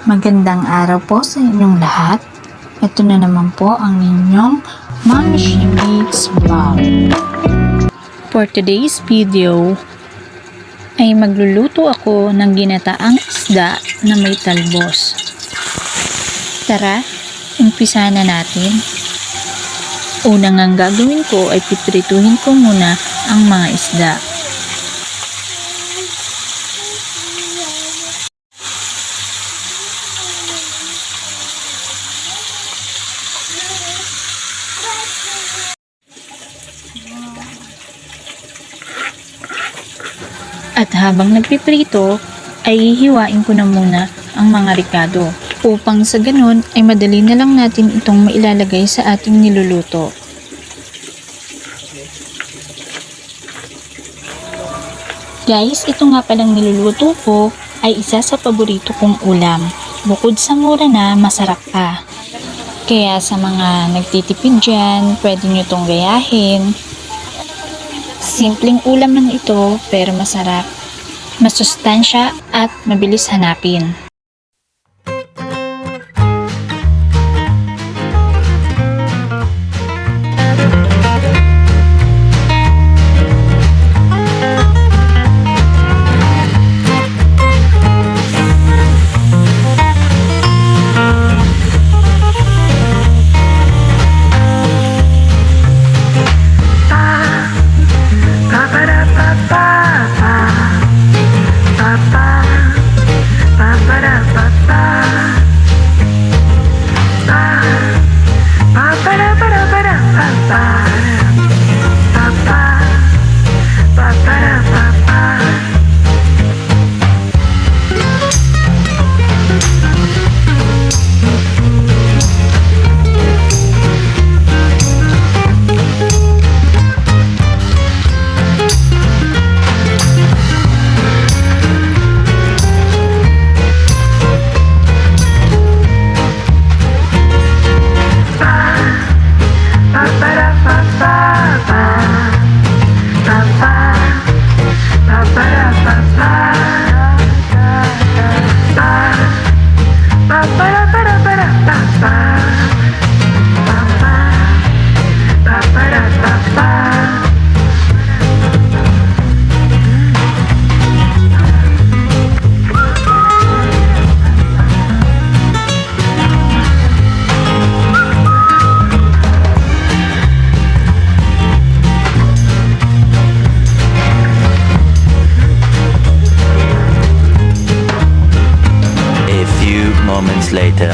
Magandang araw po sa inyong lahat. Ito na naman po ang inyong Mami Shimix Vlog. For today's video ay magluluto ako ng ginataang isda na may talbos. Tara, umpisa na natin. Unang ang gagawin ko ay piprituhin ko muna ang mga isda. At habang nagpiprito, ay hihiwain ko na muna ang mga ricado upang sa ganun ay madali na lang natin itong mailalagay sa ating niluluto. Guys, ito nga palang niluluto ko ay isa sa paborito kong ulam. Bukod sa mura na, masarap pa. Kaya sa mga nagtitipid dyan, pwede nyo itong gayahin. Simpleng ulam lang ito pero masarap, masustansya at mabilis hanapin. Moments later.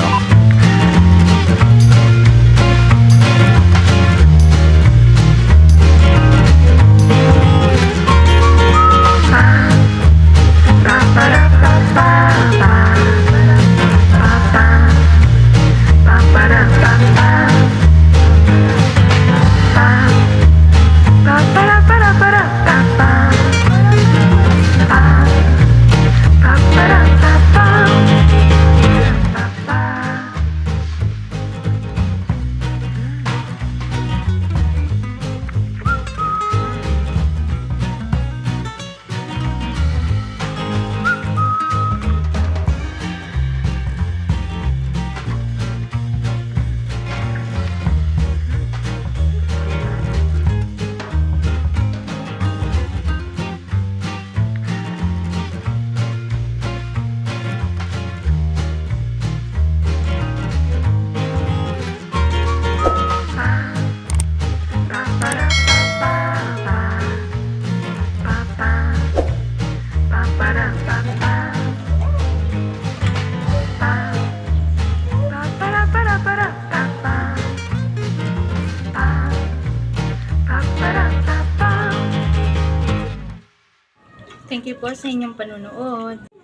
Thank you po sa inyong panunood.